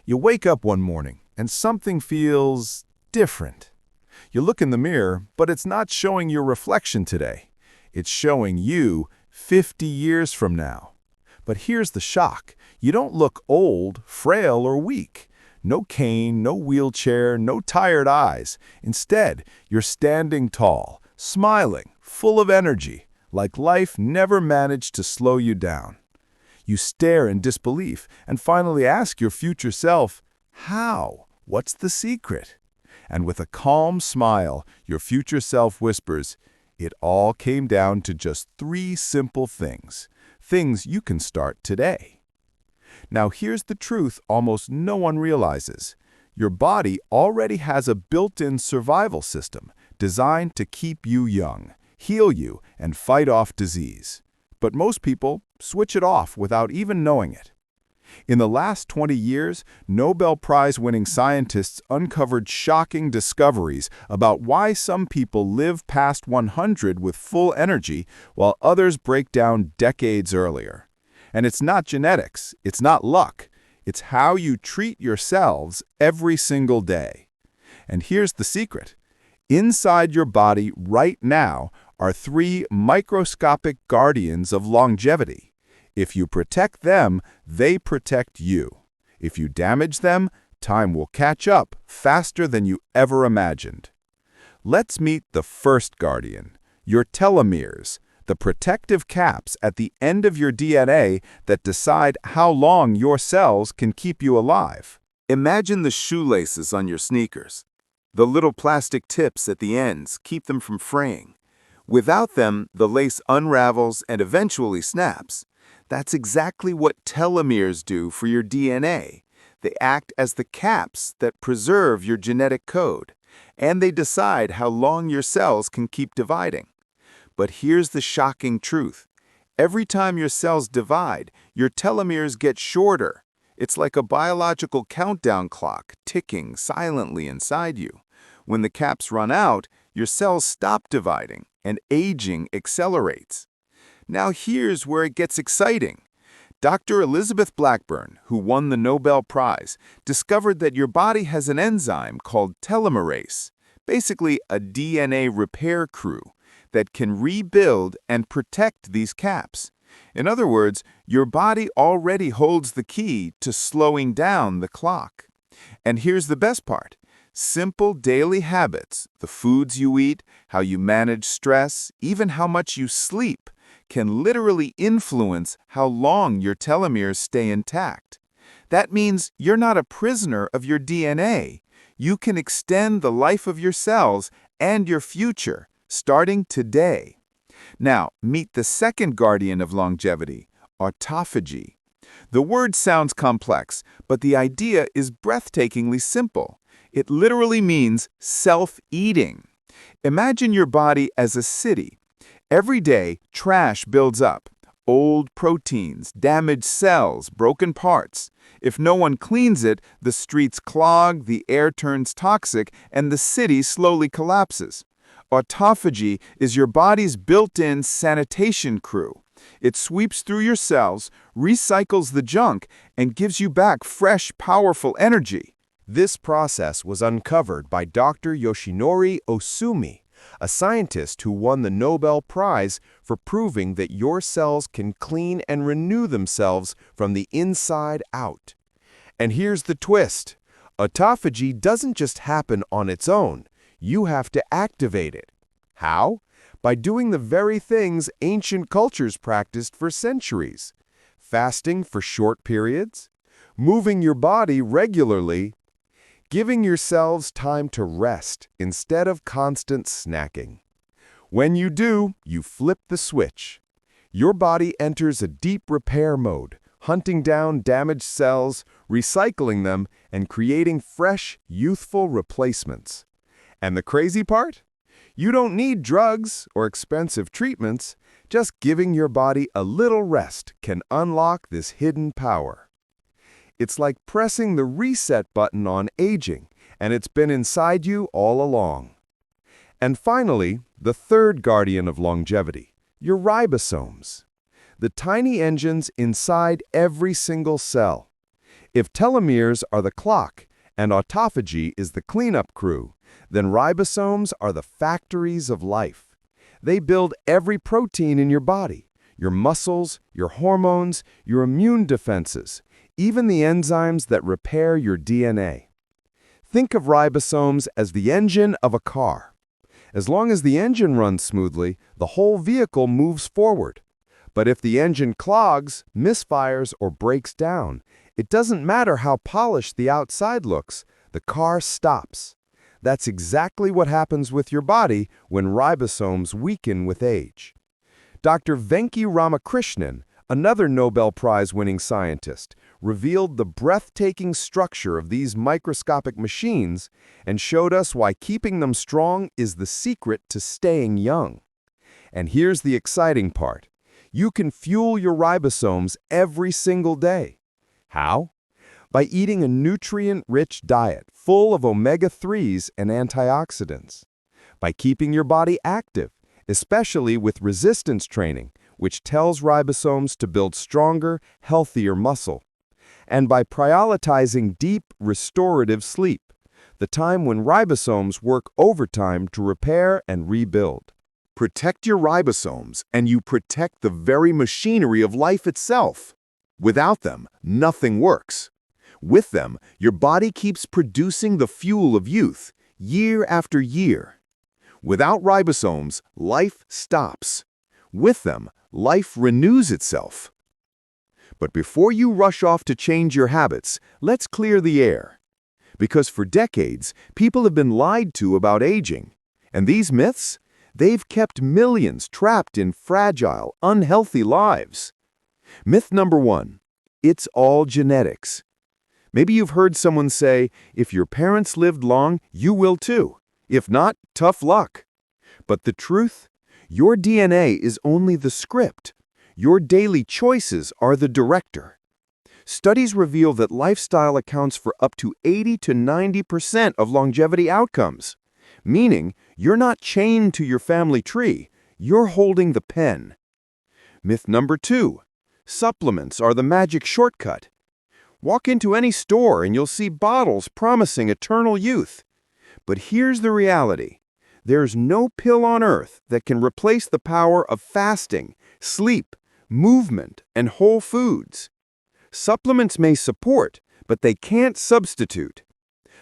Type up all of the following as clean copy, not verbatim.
You wake up one morning and something feels different. You look in the mirror, but it's not showing your reflection today. It's showing you 50 years from now. But here's the shock. You don't look old, frail, or weak. No cane, no wheelchair, no tired eyes. Instead, you're standing tall, smiling, full of energy, like life never managed to slow you down. You stare in disbelief and finally ask your future self, how? What's the secret? And with a calm smile, your future self whispers, it all came down to just 3 simple things you can start today. Now here's the truth almost no one realizes. Your body already has a built-in survival system designed to keep you young, heal you, and fight off disease. But most people switch it off without even knowing it. In the last 20 years, Nobel Prize-winning scientists uncovered shocking discoveries about why some people live past 100 with full energy while others break down decades earlier. And it's not genetics, it's not luck, it's how you treat yourselves every single day. And here's the secret. Inside your body right now are 3 microscopic guardians of longevity. If you protect them, they protect you. If you damage them, time will catch up faster than you ever imagined. Let's meet the first guardian, your telomeres, the protective caps at the end of your DNA that decide how long your cells can keep you alive. Imagine the shoelaces on your sneakers. The little plastic tips at the ends keep them from fraying. Without them, the lace unravels and eventually snaps. That's exactly what telomeres do for your DNA. They act as the caps that preserve your genetic code, and they decide how long your cells can keep dividing. But here's the shocking truth. Every time your cells divide, your telomeres get shorter. It's like a biological countdown clock ticking silently inside you. When the caps run out, your cells stop dividing, and aging accelerates. Now here's where it gets exciting. Dr. Elizabeth Blackburn, who won the Nobel Prize, discovered that your body has an enzyme called telomerase, basically a DNA repair crew, that can rebuild and protect these caps. In other words, your body already holds the key to slowing down the clock. And here's the best part. Simple daily habits, the foods you eat, how you manage stress, even how much you sleep, can literally influence how long your telomeres stay intact. That means you're not a prisoner of your DNA. You can extend the life of your cells and your future, starting today. Now, meet the second guardian of longevity, autophagy. The word sounds complex, but the idea is breathtakingly simple. It literally means self-eating. Imagine your body as a city. Every day, trash builds up. Old proteins, damaged cells, broken parts. If no one cleans it, the streets clog, the air turns toxic, and the city slowly collapses. Autophagy is your body's built-in sanitation crew. It sweeps through your cells, recycles the junk, and gives you back fresh, powerful energy. This process was uncovered by Dr. Yoshinori Osumi, a scientist who won the Nobel Prize for proving that your cells can clean and renew themselves from the inside out. And here's the twist. Autophagy doesn't just happen on its own. You have to activate it. How? By doing the very things ancient cultures practiced for centuries. Fasting for short periods, moving your body regularly, giving yourselves time to rest instead of constant snacking. When you do, you flip the switch. Your body enters a deep repair mode, hunting down damaged cells, recycling them, and creating fresh, youthful replacements. And the crazy part? You don't need drugs or expensive treatments. Just giving your body a little rest can unlock this hidden power. It's like pressing the reset button on aging, and it's been inside you all along. And finally, the third guardian of longevity, your ribosomes. The tiny engines inside every single cell. If telomeres are the clock and autophagy is the cleanup crew, then ribosomes are the factories of life. They build every protein in your body, your muscles, your hormones, your immune defenses, even the enzymes that repair your DNA. Think of ribosomes as the engine of a car. As long as the engine runs smoothly, the whole vehicle moves forward. But if the engine clogs, misfires, or breaks down, it doesn't matter how polished the outside looks, the car stops. That's exactly what happens with your body when ribosomes weaken with age. Dr. Venki Ramakrishnan, another Nobel Prize-winning scientist, revealed the breathtaking structure of these microscopic machines and showed us why keeping them strong is the secret to staying young. And here's the exciting part. You can fuel your ribosomes every single day. How? By eating a nutrient-rich diet full of omega-3s and antioxidants. By keeping your body active, especially with resistance training, which tells ribosomes to build stronger, healthier muscle. And by prioritizing deep, restorative sleep, the time when ribosomes work overtime to repair and rebuild. Protect your ribosomes, and you protect the very machinery of life itself. Without them, nothing works. With them, your body keeps producing the fuel of youth, year after year. Without ribosomes, life stops. With them, life renews itself. But before you rush off to change your habits, let's clear the air. Because for decades, people have been lied to about aging. And these myths? They've kept millions trapped in fragile, unhealthy lives. Myth number 1. It's all genetics. Maybe you've heard someone say, if your parents lived long, you will too. If not, tough luck. But the truth? Your DNA is only the script. Your daily choices are the director. Studies reveal that lifestyle accounts for up to 80 to 90% of longevity outcomes. Meaning, you're not chained to your family tree, you're holding the pen. Myth number 2. Supplements are the magic shortcut. Walk into any store and you'll see bottles promising eternal youth. But here's the reality. There's no pill on earth that can replace the power of fasting, sleep, movement, and whole foods. Supplements may support, but they can't substitute.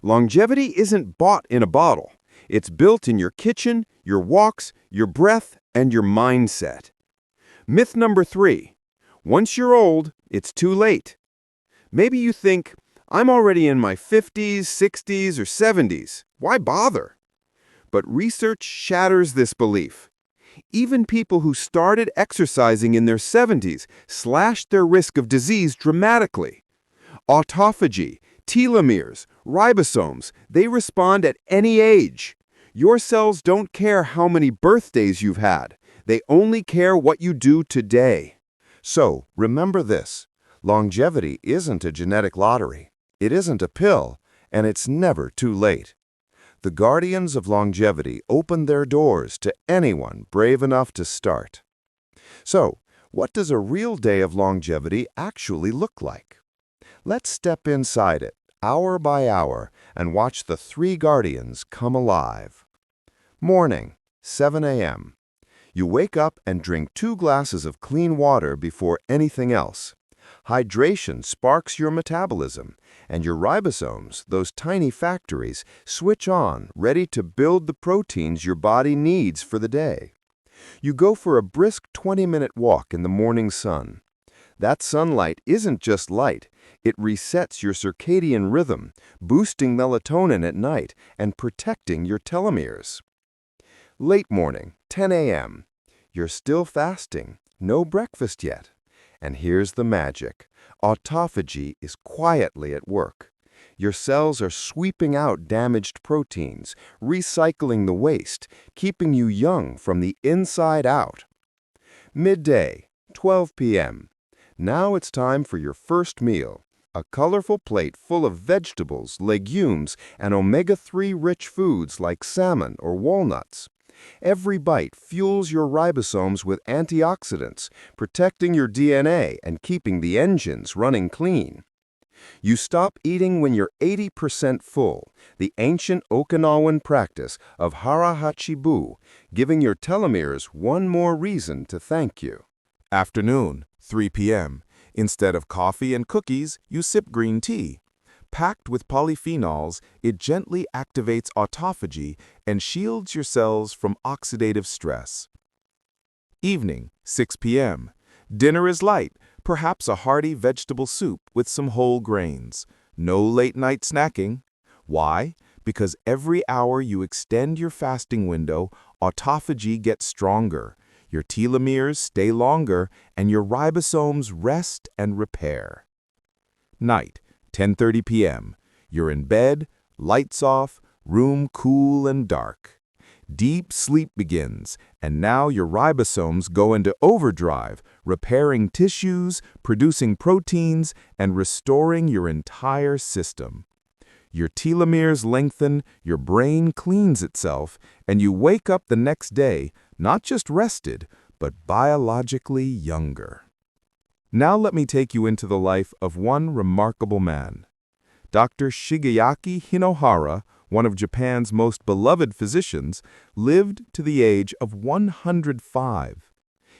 Longevity isn't bought in a bottle. It's built in your kitchen, your walks, your breath, and your mindset. Myth number 3. Once you're old, it's too late. Maybe you think, I'm already in my 50s, 60s, or 70s. Why bother? But research shatters this belief. Even people who started exercising in their 70s slashed their risk of disease dramatically. Autophagy, telomeres, ribosomes, they respond at any age. Your cells don't care how many birthdays you've had. They only care what you do today. So, remember this. Longevity isn't a genetic lottery. It isn't a pill, and it's never too late. The guardians of longevity open their doors to anyone brave enough to start. So, what does a real day of longevity actually look like? Let's step inside it, hour by hour, and watch the 3 guardians come alive. Morning, 7 a.m. You wake up and drink 2 glasses of clean water before anything else. Hydration sparks your metabolism, and your ribosomes, those tiny factories, switch on, ready to build the proteins your body needs for the day. You go for a brisk 20-minute walk in the morning sun. That sunlight isn't just light, it resets your circadian rhythm, boosting melatonin at night and protecting your telomeres. Late morning, 10 a.m. You're still fasting, no breakfast yet. And here's the magic. Autophagy is quietly at work. Your cells are sweeping out damaged proteins, recycling the waste, keeping you young from the inside out. Midday, 12 p.m. Now it's time for your first meal. A colorful plate full of vegetables, legumes, and omega-3 rich foods like salmon or walnuts. Every bite fuels your ribosomes with antioxidants, protecting your DNA and keeping the engines running clean. You stop eating when you're 80% full, the ancient Okinawan practice of hara-hachi-bu, giving your telomeres one more reason to thank you. Afternoon, 3 p.m. Instead of coffee and cookies, you sip green tea. Packed with polyphenols, it gently activates autophagy and shields your cells from oxidative stress. Evening, 6 p.m. Dinner is light, perhaps a hearty vegetable soup with some whole grains. No late-night snacking. Why? Because every hour you extend your fasting window, autophagy gets stronger, your telomeres stay longer, and your ribosomes rest and repair. Night, 10:30 p.m. You're in bed, lights off, room cool and dark. Deep sleep begins, and now your ribosomes go into overdrive, repairing tissues, producing proteins, and restoring your entire system. Your telomeres lengthen, your brain cleans itself, and you wake up the next day not just rested, but biologically younger. Now let me take you into the life of one remarkable man. Dr. Shigeaki Hinohara, one of Japan's most beloved physicians, lived to the age of 105.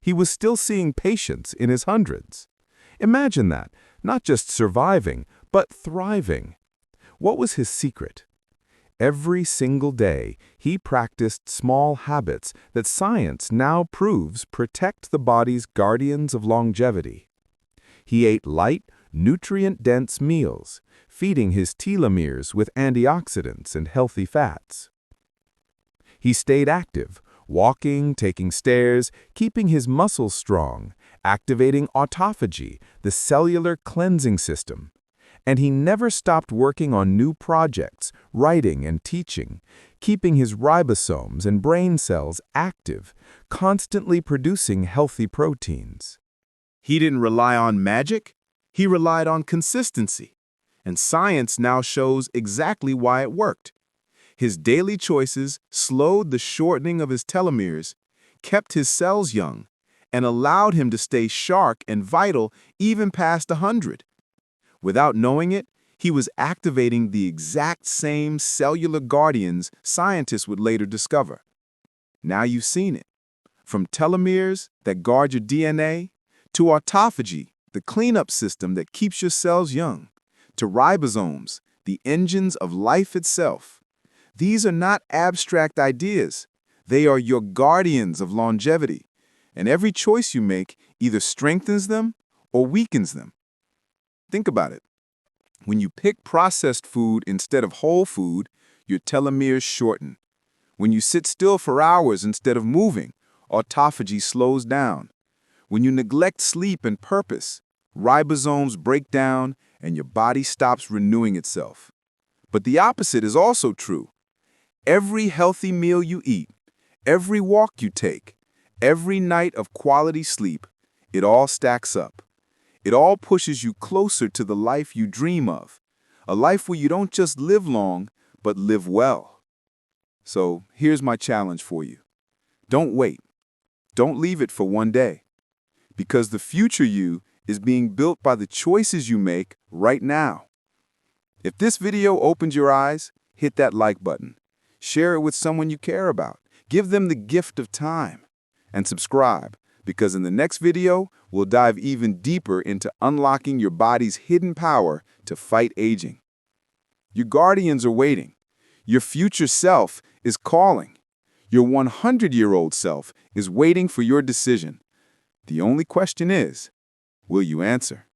He was still seeing patients in his hundreds. Imagine that, not just surviving, but thriving. What was his secret? Every single day, he practiced small habits that science now proves protect the body's guardians of longevity. He ate light, nutrient-dense meals, feeding his telomeres with antioxidants and healthy fats. He stayed active, walking, taking stairs, keeping his muscles strong, activating autophagy, the cellular cleansing system. And he never stopped working on new projects, writing and teaching, keeping his ribosomes and brain cells active, constantly producing healthy proteins. He didn't rely on magic, he relied on consistency. And science now shows exactly why it worked. His daily choices slowed the shortening of his telomeres, kept his cells young, and allowed him to stay sharp and vital even past 100. Without knowing it, he was activating the exact same cellular guardians scientists would later discover. Now you've seen it. From telomeres that guard your DNA, to autophagy, the cleanup system that keeps your cells young, to ribosomes, the engines of life itself. These are not abstract ideas. They are your guardians of longevity, and every choice you make either strengthens them or weakens them. Think about it. When you pick processed food instead of whole food, your telomeres shorten. When you sit still for hours instead of moving, autophagy slows down. When you neglect sleep and purpose, ribosomes break down and your body stops renewing itself. But the opposite is also true. Every healthy meal you eat, every walk you take, every night of quality sleep, it all stacks up. It all pushes you closer to the life you dream of, a life where you don't just live long, but live well. So here's my challenge for you. Don't wait. Don't leave it for one day. Because the future you is being built by the choices you make right now. If this video opened your eyes, hit that like button. Share it with someone you care about. Give them the gift of time. And subscribe, because in the next video, we'll dive even deeper into unlocking your body's hidden power to fight aging. Your guardians are waiting. Your future self is calling. Your 100-year-old self is waiting for your decision. The only question is, will you answer?